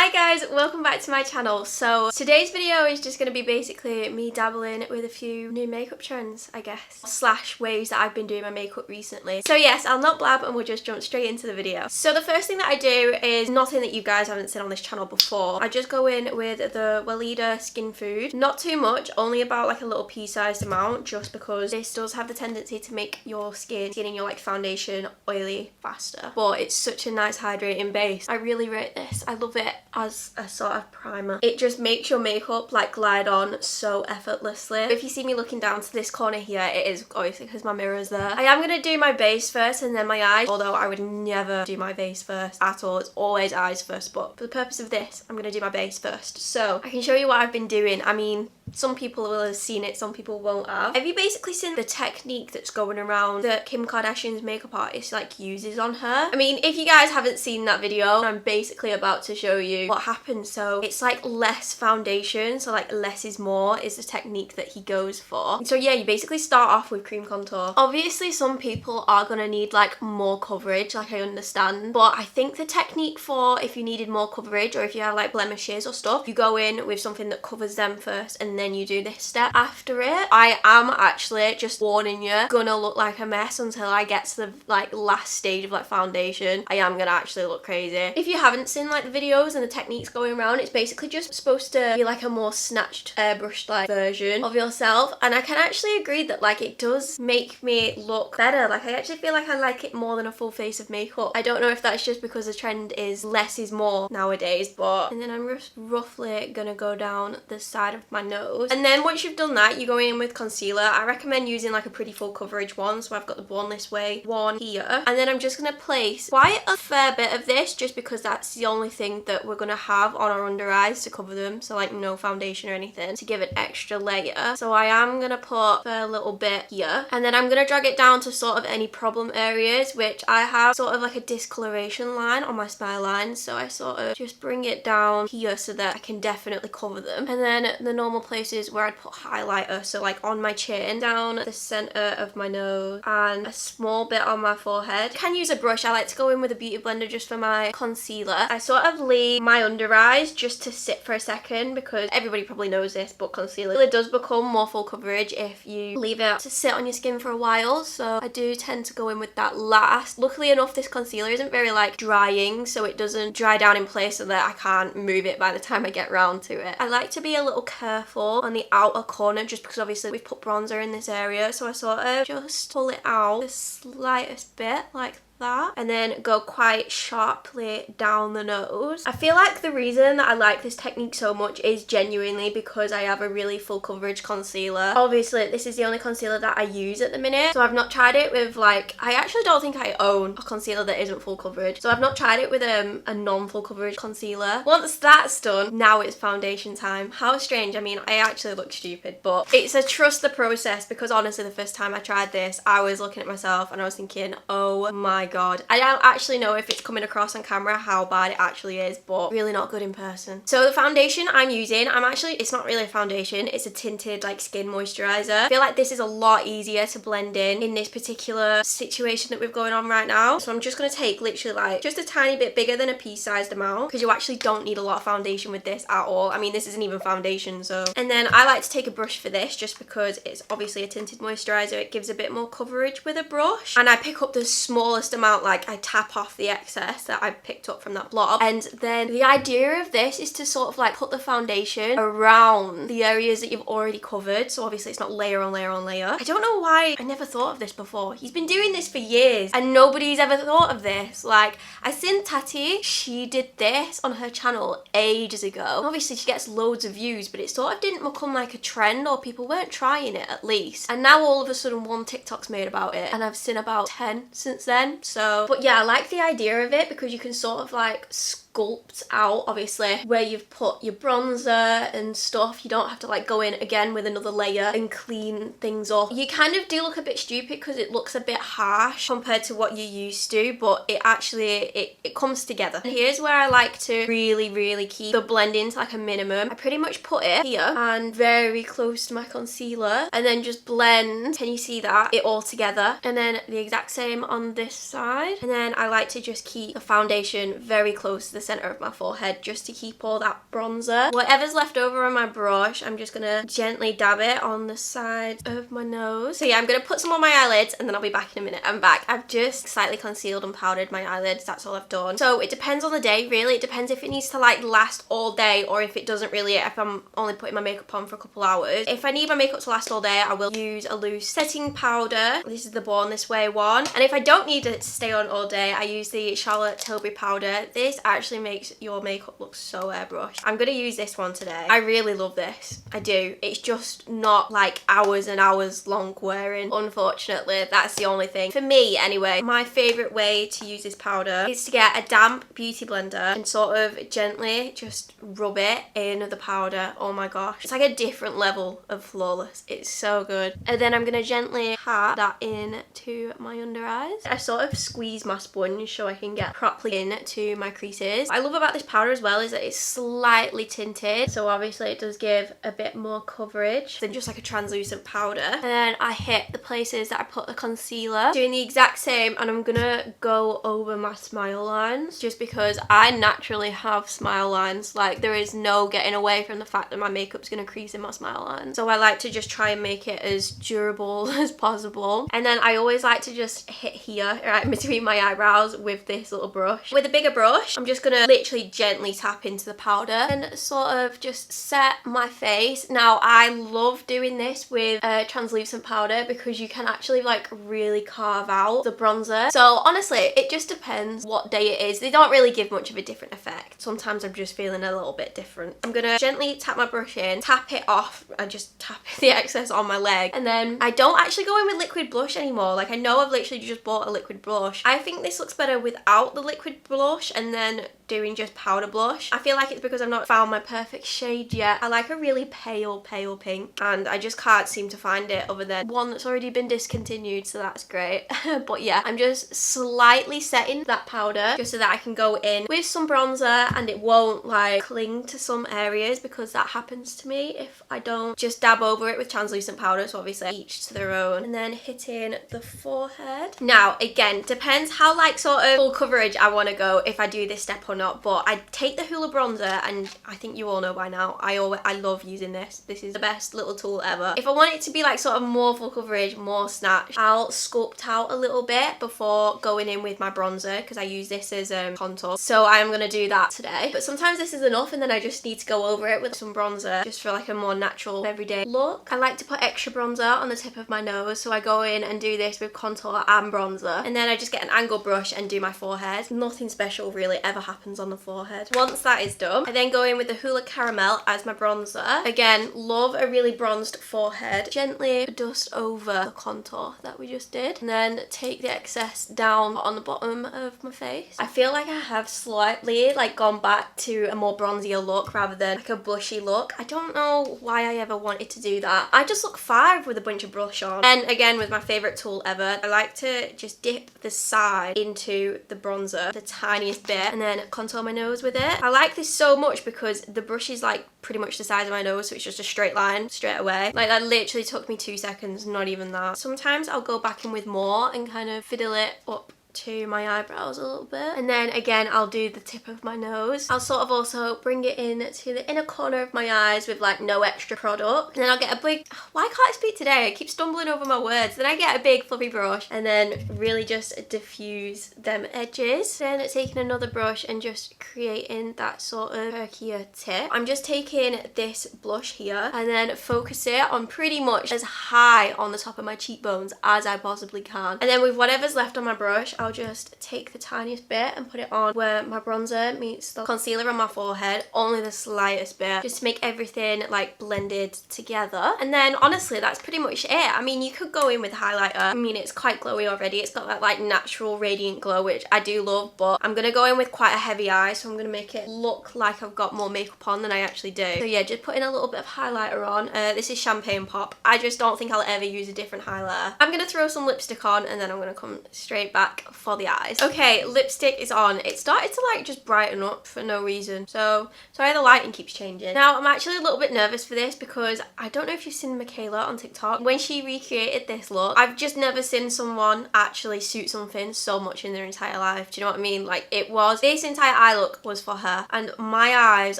Hi guys, welcome back to my channel. So today's video is just going to be basically me dabbling with a few new makeup trends, I guess, slash ways that I've been doing my makeup recently. So yes, I'll not blab and we'll just jump straight into the video. So the first thing that I do is nothing that you guys haven't seen on this channel before. I just go in with the Weleda Skin Food. Not too much, only about like a little pea-sized amount, just because this does have the tendency to make your skin and your like foundation oily faster. But it's such a nice hydrating base. I really rate this. I love it as a sort of primer. It just makes your makeup like glide on so effortlessly. If you see me looking down to this corner here, it is obviously because my mirror is there. I am going to do my base first and then my eyes, although I would never do my base first at all. It's always eyes first, but for the purpose of this, I'm going to do my base first. So I can show you what I've been doing. I mean, some people will have seen it, some people won't have. Have you basically seen the technique that's going around that Kim Kardashian's makeup artist like uses on her? I mean, if you guys haven't seen that video, I'm basically about to show you what happens. So it's like less foundation, so like less is more is the technique that he goes for. So yeah, you basically start off with cream contour. Obviously some people are gonna need like more coverage, like I understand, but I think the technique for if you needed more coverage or if you have like blemishes or stuff, you go in with something that covers them first and then you do this step after it. I am actually, just warning you, gonna look like a mess until I get to the like last stage of like foundation. I am gonna actually look crazy. If you haven't seen like the videos and the techniques going around, it's basically just supposed to be like a more snatched, airbrushed like version of yourself, and I can actually agree that like it does make me look better. Like I actually feel like I like it more than a full face of makeup. I don't know if that's just because the trend is less is more nowadays, but and then I'm just roughly gonna go down the side of my nose, and then once you've done that, you go in with concealer. I recommend using like a pretty full coverage one, so I've got the Born This Way one here, and then I'm just gonna place quite a fair bit of this just because that's the only thing that we're gonna have on our under eyes to cover them, so like no foundation or anything to give it extra layer. So I am gonna put a little bit here, and then I'm gonna drag it down to sort of any problem areas, which I have sort of like a discoloration line on my smile line, so I sort of just bring it down here so that I can definitely cover them. And then the normal places where I'd put highlighter, so like on my chin, down the center of my nose, and a small bit on my forehead. You can use a brush. I like to go in with a beauty blender just for my concealer. I sort of leave my under eyes just to sit for a second because everybody probably knows this, but concealer really does become more full coverage if you leave it to sit on your skin for a while, so I do tend to go in with that last. Luckily enough, this concealer isn't very like drying, so it doesn't dry down in place so that I can't move it by the time I get round to it. I like to be a little careful on the outer corner just because obviously we've put bronzer in this area, so I sort of just pull it out the slightest bit like that, and then go quite sharply down the nose. I feel like the reason that I like this technique so much is genuinely because I have a really full coverage concealer. Obviously this is the only concealer that I use at the minute, so I've not tried it with like, I actually don't think I own a concealer that isn't full coverage, so I've not tried it with a non-full coverage concealer. Once that's done, now it's foundation time. How strange. I mean, I actually look stupid, but it's a trust the process, because honestly the first time I tried this, I was looking at myself and I was thinking, oh my god. I don't actually know if it's coming across on camera how bad it actually is, but really not good in person. So the foundation I'm using, it's not really a foundation, it's a tinted like skin moisturizer. I feel like this is a lot easier to blend in this particular situation that we've going on right now. So I'm just going to take literally like just a tiny bit bigger than a pea-sized amount, because you actually don't need a lot of foundation with this at all. I mean, this isn't even foundation, so. And then I like to take a brush for this just because it's obviously a tinted moisturizer. It gives a bit more coverage with a brush, and I pick up the smallest amount, like I tap off the excess that I picked up from that blob. And then the idea of this is to sort of like put the foundation around the areas that you've already covered, so obviously it's not layer on layer on layer. I don't know why I never thought of this before. He's been doing this for years and nobody's ever thought of this. Like, I seen Tati, she did this on her channel ages ago. Obviously she gets loads of views, but it sort of didn't become like a trend, or people weren't trying it at least. And now all of a sudden one TikTok's made about it, and I've seen about 10 since then. So, but yeah, I like the idea of it because you can sort of like sculpt out obviously where you've put your bronzer and stuff. You don't have to like go in again with another layer and clean things up. You kind of do look a bit stupid because it looks a bit harsh compared to what you're used to, but it actually it comes together. And here's where I like to really keep the blending to like a minimum. I pretty much put it here and very close to my concealer, and then just blend, can you see that, it all together, and then the exact same on this side. And then I like to just keep the foundation very close to the the centre of my forehead just to keep all that bronzer. Whatever's left over on my brush, I'm just gonna gently dab it on the side of my nose. So yeah, I'm gonna put some on my eyelids and then I'll be back in a minute. I'm back. I've just slightly concealed and powdered my eyelids. That's all I've done. So it depends on the day, really. It depends if it needs to like last all day or if it doesn't really, if I'm only putting my makeup on for a couple hours. If I need my makeup to last all day, I will use a loose setting powder. This is the Born This Way one. And if I don't need it to stay on all day, I use the Charlotte Tilbury powder. This actually makes your makeup look so airbrushed. I'm gonna use this one today. I really love this. I do. It's just not like hours and hours long wearing, unfortunately. That's the only thing. For me, anyway, my favourite way to use this powder is to get a damp beauty blender and sort of gently just rub it in the powder. Oh my gosh. It's like a different level of flawless. It's so good. And then I'm gonna gently pat that in to my under eyes. I sort of squeeze my sponge so I can get properly into my creases. What I love about this powder as well is that it's slightly tinted, so obviously it does give a bit more coverage than just like a translucent powder. And then I hit the places that I put the concealer, doing the exact same, and I'm gonna go over my smile lines just because I naturally have smile lines. Like, there is no getting away from the fact that my makeup's gonna crease in my smile lines. So I like to just try and make it as durable as possible. And then I always like to just hit here, right between my eyebrows with this little brush. With a bigger brush, I'm just gonna literally gently tap into the powder and sort of just set my face. Now, I love doing this with translucent powder because you can actually like really carve out the bronzer. So honestly, it just depends what day it is. They don't really give much of a different effect. Sometimes I'm just feeling a little bit different. I'm gonna gently tap my brush in, tap it off, and just tap the excess on my leg. And then I don't actually go in with liquid blush anymore. Like, I know I've literally just bought a liquid blush. I think this looks better without the liquid blush and then doing just powder blush. I feel like it's because I've not found my perfect shade yet. I like a really pale pink, and I just can't seem to find it other than one that's already been discontinued, so that's great. But yeah, I'm just slightly setting that powder just so that I can go in with some bronzer and it won't like cling to some areas, because that happens to me if I don't just dab over it with translucent powder. So obviously each to their own. And then hitting the forehead. Now again, depends how like sort of full coverage I want to go if I do this step or not, but I take the Hoola bronzer, and I think you all know by now I love using this. This is the best little tool ever. If I want it to be like sort of more full coverage, more snatch, I'll sculpt out a little bit before going in with my bronzer, because I use this as contour. So I'm gonna do that today. But sometimes this is enough and then I just need to go over it with some bronzer just for like a more natural everyday look. I like to put extra bronzer on the tip of my nose, so I go in and do this with contour and bronzer, and then I just get an angled brush and do my forehead. Nothing special really ever happens on the forehead. Once that is done, I then go in with the Hoola Caramel as my bronzer. Again, love a really bronzed forehead. Gently dust over the contour that we just did, and then take the excess down on the bottom of my face. I feel like I have slightly like gone back to a more bronzier look rather than like a blushy look. I don't know why I ever wanted to do that. I just look fine with a bunch of blush on. And again, with my favourite tool ever, I like to just dip the side into the bronzer, the tiniest bit, and then contour my nose with it. I like this so much because the brush is like pretty much the size of my nose, so it's just a straight line straight away. Like, that literally took me 2 seconds, not even that. Sometimes I'll go back in with more and kind of fiddle it up to my eyebrows a little bit, and then again I'll do the tip of my nose. I'll sort of also bring it in to the inner corner of my eyes with like no extra product, and then I'll get a big, why can't I speak today? I keep stumbling over my words. Then I get a big fluffy brush and then really just diffuse them edges, then taking another brush and just creating that sort of perkier tip. I'm just taking this blush here and then focus it on pretty much as high on the top of my cheekbones as I possibly can, and then with whatever's left on my brush, I'll just take the tiniest bit and put it on where my bronzer meets the concealer on my forehead, only the slightest bit, just to make everything like blended together. And then honestly, that's pretty much it. I mean, you could go in with highlighter. I mean, it's quite glowy already. It's got that like natural radiant glow, which I do love, but I'm gonna go in with quite a heavy eye, so I'm gonna make it look like I've got more makeup on than I actually do. So yeah, just putting a little bit of highlighter on. This is Champagne Pop. I just don't think I'll ever use a different highlighter. I'm gonna throw some lipstick on and then I'm gonna come straight back for the eyes. Okay, lipstick is on. It started to like just brighten up for no reason. So sorry the lighting keeps changing. Now I'm actually a little bit nervous for this because I don't know if you've seen Michaela on TikTok. When she recreated this look, I've just never seen someone actually suit something so much in their entire life. Do you know what I mean? Like this entire eye look was for her, and my eyes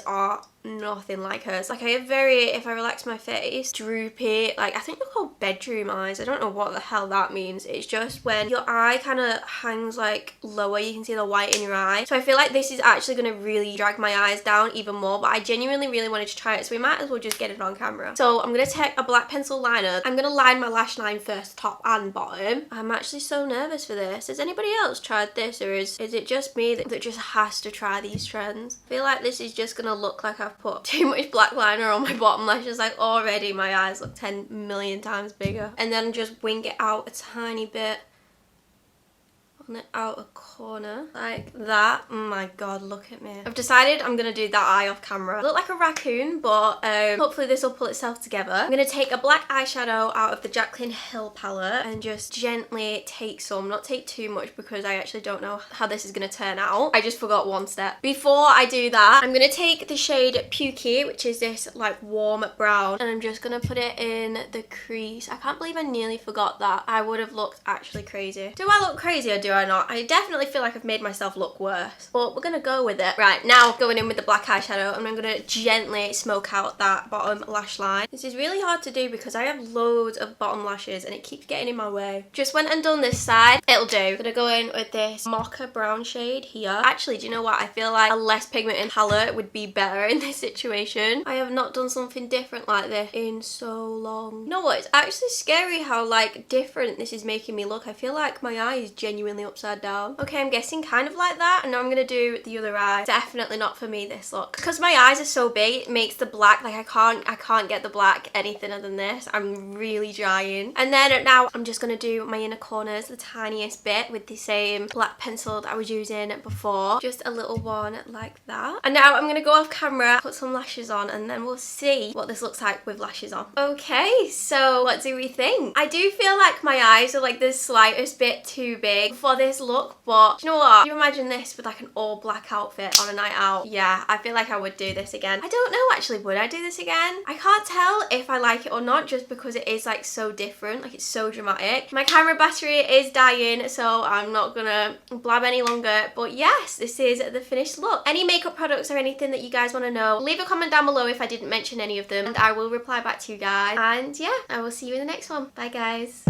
are nothing like hers. Like I have very, if I relax my face, droopy, like I think they're called bedroom eyes. I don't know what the hell that means. It's just when your eye kind of hangs like lower, you can see the white in your eye. So I feel like this is actually going to really drag my eyes down even more, but I genuinely really wanted to try it, so we might as well just get it on camera. So I'm going to take a black pencil liner. I'm going to line my lash line first, top and bottom. I'm actually so nervous for this. Has anybody else tried this, or is it just me that just has to try these trends? I feel like this is just going to look like I've put too much black liner on my bottom lashes. Like already my eyes look 10 million times bigger. And then just wing it out a tiny bit on the outer corner like that. Oh my god, look at me. I've decided I'm gonna do that eye off camera. I look like a raccoon, but hopefully this will pull itself together. I'm gonna take a black eyeshadow out of the Jaclyn Hill palette and just gently take some, not take too much because I actually don't know how this is gonna turn out. I just forgot one step. Before I do that, I'm gonna take the shade Pukey, which is this like warm brown, and I'm just gonna put it in the crease. I can't believe I nearly forgot that. I would have looked actually crazy. Do I look crazy or do I not? I definitely feel like I've made myself look worse, but we're gonna go with it. Right, now going in with the black eyeshadow, and I'm gonna gently smoke out that bottom lash line. This is really hard to do because I have loads of bottom lashes and it keeps getting in my way. Just went and done this side. It'll do. I'm gonna go in with this mocha brown shade here. Actually, do you know what? I feel like a less pigmented palette would be better in this situation. I have not done something different like this in so long. You know what? It's actually scary how like different this is making me look. I feel like my eye is genuinely upside down. Okay, I'm guessing kind of like that, and now I'm gonna do the other eye. Definitely not for me, this look, because my eyes are so big. It makes the black, like I can't get the black any thinner than this. I'm really trying. And then now I'm just gonna do my inner corners the tiniest bit with the same black pencil that I was using before, just a little one like that. And now I'm gonna go off camera, put some lashes on, and then we'll see what this looks like with lashes on. Okay, so what do we think? I do feel like my eyes are like the slightest bit too big for this look, but you know what? You imagine this with like an all black outfit on a night out. Yeah, I feel like I would do this again. I don't know actually, would I do this again? I can't tell if I like it or not just because it is like so different, like it's so dramatic. My camera battery is dying, so I'm not gonna blab any longer, but yes, this is the finished look. Any makeup products or anything that you guys want to know, leave a comment down below if I didn't mention any of them and I will reply back to you guys. And yeah, I will see you in the next one. Bye guys.